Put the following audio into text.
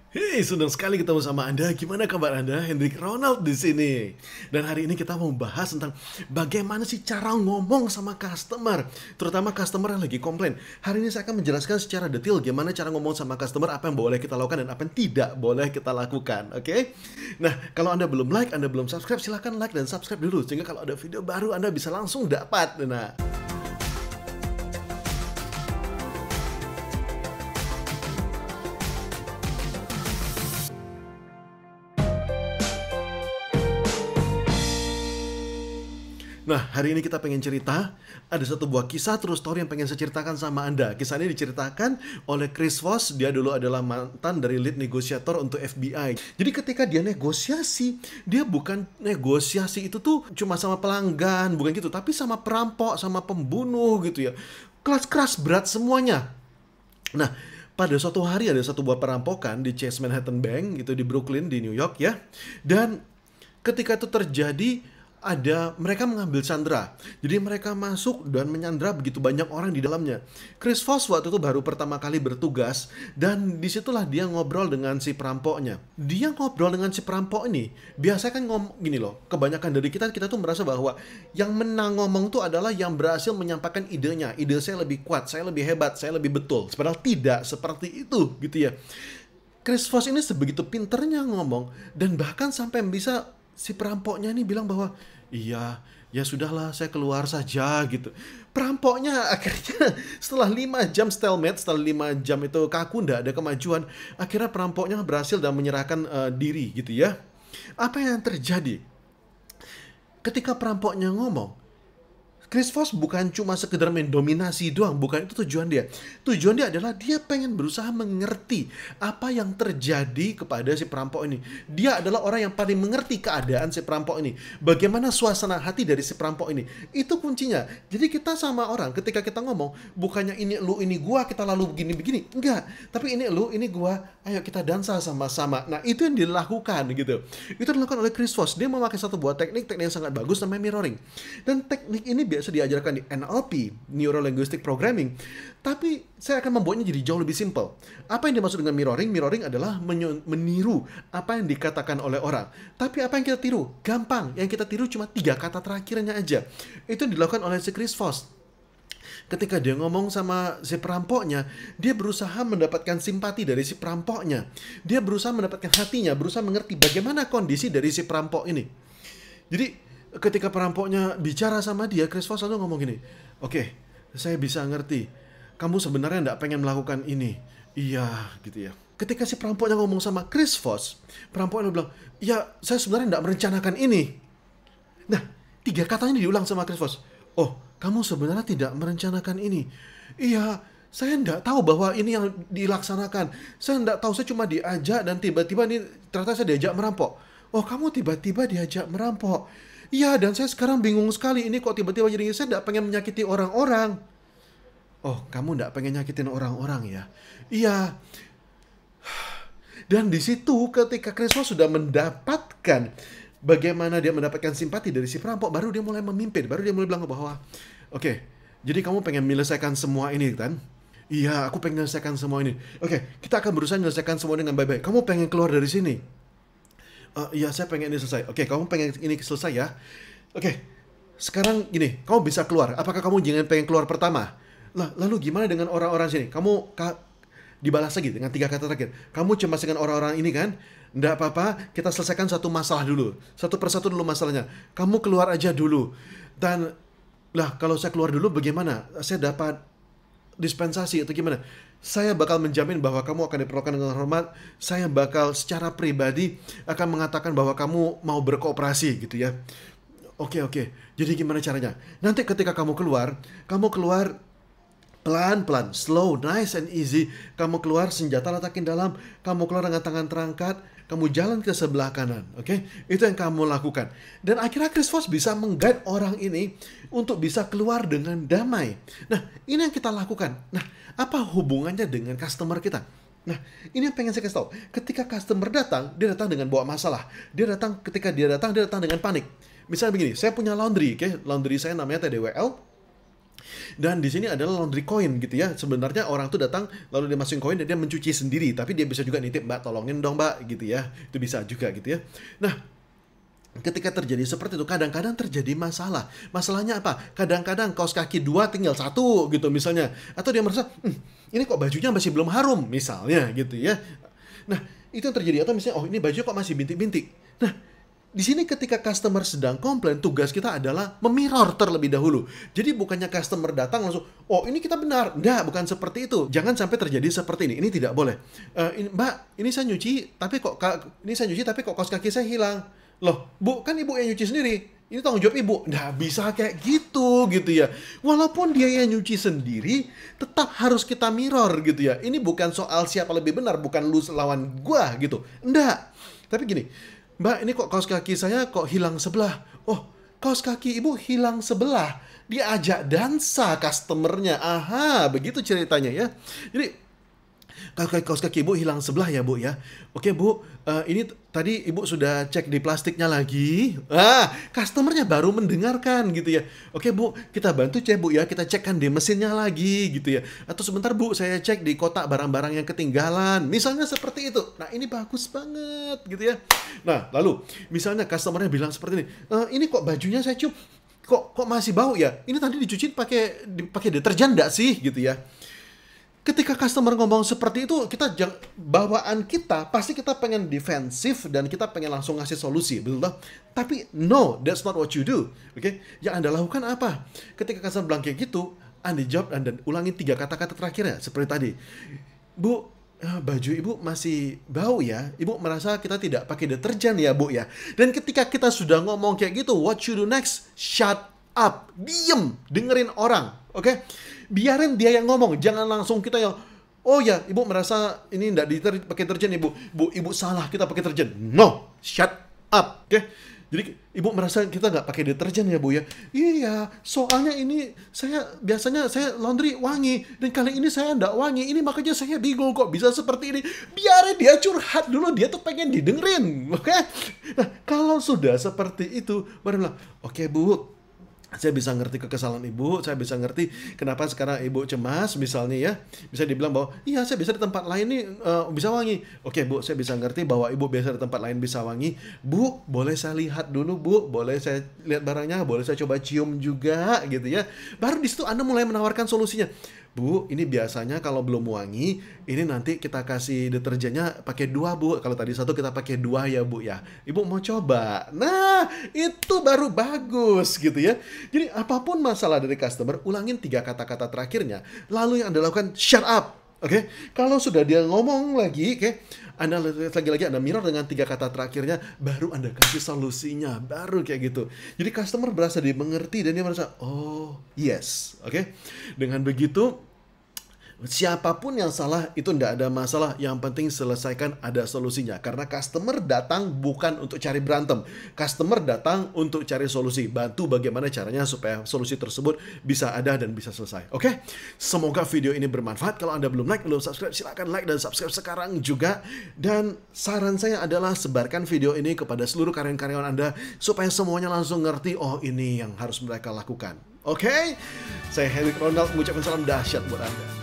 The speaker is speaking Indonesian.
Hei, senang sekali ketemu sama Anda. Gimana kabar Anda? Hendrik Ronald di sini. Dan hari ini kita mau bahas tentang bagaimana sih cara ngomong sama customer, terutama customer yang lagi komplain. Hari ini saya akan menjelaskan secara detail gimana cara ngomong sama customer, apa yang boleh kita lakukan dan apa yang tidak boleh kita lakukan. Oke? Nah, kalau Anda belum like, Anda belum subscribe, silahkan like dan subscribe dulu sehingga kalau ada video baru Anda bisa langsung dapat. Nah, hari ini kita pengen cerita, ada satu buah kisah true story yang pengen saya ceritakan sama Anda. Kisah ini diceritakan oleh Chris Voss, dia dulu adalah mantan dari lead negosiator untuk FBI. Jadi ketika dia negosiasi, dia bukan negosiasi itu tuh cuma sama pelanggan, bukan gitu, tapi sama perampok, sama pembunuh gitu ya. Kelas-kelas berat semuanya. Nah, pada suatu hari ada satu buah perampokan di Chase Manhattan Bank, gitu di Brooklyn, di New York ya. Dan ketika itu terjadi, ada mereka mengambil sandera. Jadi mereka masuk dan menyandra begitu banyak orang di dalamnya. Chris Voss waktu itu baru pertama kali bertugas dan disitulah dia ngobrol dengan si perampoknya. Dia ngobrol dengan si perampok ini. Biasanya kan gini loh, kebanyakan dari kita tuh merasa bahwa yang menang ngomong tuh adalah yang berhasil menyampaikan idenya. Ide saya lebih kuat, saya lebih hebat, saya lebih betul. Padahal tidak seperti itu gitu ya. Chris Voss ini sebegitu pinternya ngomong dan bahkan sampai bisa si perampoknya ini bilang bahwa iya, ya sudahlah saya keluar saja gitu. Perampoknya akhirnya setelah 5 jam stalemate, setelah 5 jam itu kaku, ndak ada kemajuan, akhirnya perampoknya berhasil dan menyerahkan diri gitu ya. Apa yang terjadi? Ketika perampoknya ngomong, Chris Voss bukan cuma sekedar mendominasi doang, bukan itu tujuan dia. Tujuan dia adalah dia pengen berusaha mengerti apa yang terjadi kepada si perampok ini. Dia adalah orang yang paling mengerti keadaan si perampok ini. Bagaimana suasana hati dari si perampok ini. Itu kuncinya. Jadi kita sama orang ketika kita ngomong, bukannya ini lu ini gua, kita lalu begini-begini. Enggak. Tapi ini lu, ini gua, ayo kita dansa sama-sama. Nah, itu yang dilakukan gitu. Itu dilakukan oleh Chris Voss. Dia memakai satu buah teknik yang sangat bagus namanya mirroring. Dan teknik ini biasa diajarkan di NLP, Neuro Linguistic Programming. Tapi saya akan membuatnya jadi jauh lebih simple. Apa yang dimaksud dengan mirroring? Mirroring adalah meniru apa yang dikatakan oleh orang. Tapi apa yang kita tiru? Gampang. Yang kita tiru cuma 3 kata terakhirnya aja. Itu dilakukan oleh si Chris Voss. Ketika dia ngomong sama si perampoknya, dia berusaha mendapatkan simpati dari si perampoknya. Dia berusaha mendapatkan hatinya, berusaha mengerti bagaimana kondisi dari si perampok ini. Jadi ketika perampoknya bicara sama dia, Chris Voss selalu ngomong gini, oke, saya bisa ngerti, kamu sebenarnya nggak pengen melakukan ini. Iya, gitu ya. Ketika si perampoknya ngomong sama Chris Voss, perampoknya bilang, ya saya sebenarnya nggak merencanakan ini. Nah, 3 katanya diulang sama Chris Voss. Oh, kamu sebenarnya tidak merencanakan ini. Iya, saya nggak tahu bahwa ini yang dilaksanakan. Saya nggak tahu, saya cuma diajak dan tiba-tiba ini ternyata saya diajak merampok. Oh, kamu tiba-tiba diajak merampok. Iya, dan saya sekarang bingung sekali. Ini kok tiba-tiba jadi saya nggak pengen menyakiti orang-orang. Oh, kamu nggak pengen nyakitin orang-orang ya? Iya. Dan di situ ketika Kristus sudah mendapatkan bagaimana dia mendapatkan simpati dari si perampok, baru dia mulai memimpin, baru dia mulai bilang bahwa, oke, jadi kamu pengen menyelesaikan semua ini kan? Iya, aku pengen menyelesaikan semua ini. Oke, kita akan berusaha menyelesaikan semua dengan baik-baik. Kamu pengen keluar dari sini? Iya, saya pengen ini selesai. Oke, kamu pengen ini selesai ya? Oke, sekarang gini, kamu bisa keluar. Apakah kamu jangan pengen keluar pertama? Lah, lalu gimana dengan orang-orang sini? Dibalas lagi dengan 3 kata terakhir. Kamu cemas dengan orang-orang ini kan? Nggak apa-apa, kita selesaikan satu masalah dulu. Satu persatu dulu masalahnya. Kamu keluar aja dulu. Dan, lah kalau saya keluar dulu bagaimana? Saya dapat dispensasi atau gimana? Saya bakal menjamin bahwa kamu akan diperlakukan dengan hormat. Saya bakal secara pribadi akan mengatakan bahwa kamu mau berkooperasi gitu ya. Oke. Jadi gimana caranya? Nanti ketika kamu keluar pelan-pelan, slow, nice and easy. Kamu keluar, senjata letakin dalam. Kamu keluar dengan tangan terangkat. Kamu jalan ke sebelah kanan. Oke? Itu yang kamu lakukan. Dan akhirnya Chris Voss bisa mengguide orang ini untuk bisa keluar dengan damai. Nah, ini yang kita lakukan. Nah, apa hubungannya dengan customer kita? Nah, ini yang pengen saya kasih tahu. Ketika customer datang, dia datang dengan bawa masalah. Ketika dia datang dengan panik. Misalnya begini, saya punya laundry, oke? Laundry saya namanya TDWL. Dan di sini adalah laundry coin gitu ya. Sebenarnya orang tuh datang lalu dia masukin koin dan dia mencuci sendiri, tapi dia bisa juga nitip, "Mbak, tolongin dong, Mbak," gitu ya. Itu bisa juga gitu ya. Nah, ketika terjadi seperti itu, kadang-kadang terjadi masalah. Masalahnya apa? Kadang-kadang kaos kaki 2 tinggal 1 gitu misalnya. Atau dia merasa, ini kok bajunya masih belum harum misalnya gitu ya. Nah, itu yang terjadi. Atau misalnya, oh ini baju kok masih bintik-bintik. Nah, di sini ketika customer sedang komplain, tugas kita adalah memirror terlebih dahulu. Jadi bukannya customer datang langsung, oh ini kita benar. Enggak, bukan seperti itu. Jangan sampai terjadi seperti ini. Ini tidak boleh. Mbak, ini saya nyuci, tapi kok kaos kaki saya hilang. Loh, Bu, kan ibu yang nyuci sendiri. Ini tanggung jawab ibu. Nggak bisa kayak gitu ya. Walaupun dia yang nyuci sendiri, tetap harus kita mirror gitu ya. Ini bukan soal siapa lebih benar, bukan lu lawan gua gitu. Enggak. Tapi gini, Mbak, ini kok kaos kaki saya kok hilang sebelah. Oh, kaos kaki ibu hilang sebelah. Dia ajak dansa customernya. Aha, begitu ceritanya ya. Jadi, kaos kaki ibu hilang sebelah ya, Bu ya. Oke, Bu, ini tadi ibu sudah cek di plastiknya lagi. Customernya baru mendengarkan gitu ya. Oke, Bu, kita bantu cek, Bu ya. Kita cekkan di mesinnya lagi gitu ya. Atau sebentar, Bu, saya cek di kotak barang-barang yang ketinggalan. Misalnya seperti itu. Nah, ini bagus banget gitu ya. Nah, lalu misalnya customernya bilang seperti ini. Ini kok bajunya saya cium kok masih bau ya? Ini tadi dicuci pakai deterjen enggak sih gitu ya. Ketika customer ngomong seperti itu, bawaan kita pasti kita pengen defensif dan kita pengen langsung ngasih solusi, betul tak? Tapi no, that's not what you do. Oke? Yang Anda lakukan apa? Ketika customer bilang kayak gitu, Anda jawab dan ulangi 3 kata-kata terakhirnya seperti tadi. Bu, baju ibu masih bau ya. Ibu merasa kita tidak pakai deterjen ya, Bu ya. Dan ketika kita sudah ngomong kayak gitu, what you do next? Shut up. Diem, dengerin orang. Oke? Biarin dia yang ngomong, jangan langsung kita yang, oh ya, ibu merasa ini enggak pakai deterjen ibu. Ibu salah, kita pakai deterjen. No, shut up. Oke? Jadi ibu merasa kita nggak pakai deterjen ya, Bu ya? Iya, soalnya ini biasanya saya laundry wangi dan kali ini saya nggak wangi. Ini makanya saya bingung kok bisa seperti ini. Biarin dia curhat dulu, dia tuh pengen didengerin, oke? Nah, kalau sudah seperti itu, baru bilang, oke, Bu, saya bisa ngerti kekesalan ibu, saya bisa ngerti kenapa sekarang ibu cemas misalnya ya. Bisa dibilang bahwa, iya saya bisa di tempat lain nih bisa wangi. Oke, Bu, saya bisa ngerti bahwa ibu biasa di tempat lain bisa wangi. Bu, boleh saya lihat dulu, Bu? Boleh saya lihat barangnya? Boleh saya coba cium juga gitu ya. Baru di situ Anda mulai menawarkan solusinya. Bu, ini biasanya kalau belum wangi, ini nanti kita kasih deterjennya pakai 2, Bu. Kalau tadi 1 kita pakai 2 ya, Bu ya. Ibu mau coba? Nah, itu baru bagus gitu ya. Jadi apapun masalah dari customer, ulangin 3 kata-kata terakhirnya. Lalu yang Anda lakukan, shut up. Oke? Kalau sudah dia ngomong lagi, oke? Anda lagi-lagi Anda mirror dengan 3 kata terakhirnya, baru Anda kasih solusinya, baru kayak gitu. Jadi customer berasa dimengerti dan dia merasa, oh yes, oke? Dengan begitu, siapapun yang salah itu tidak ada masalah. Yang penting selesaikan, ada solusinya. Karena customer datang bukan untuk cari berantem. Customer datang untuk cari solusi. Bantu bagaimana caranya supaya solusi tersebut bisa ada dan bisa selesai. Oke? Semoga video ini bermanfaat. Kalau Anda belum like, belum subscribe, silakan like dan subscribe sekarang juga. Dan saran saya adalah sebarkan video ini kepada seluruh karyawan-karyawan Anda supaya semuanya langsung ngerti, oh ini yang harus mereka lakukan. Oke? Saya Henrik Ronald mengucapkan salam dahsyat buat Anda.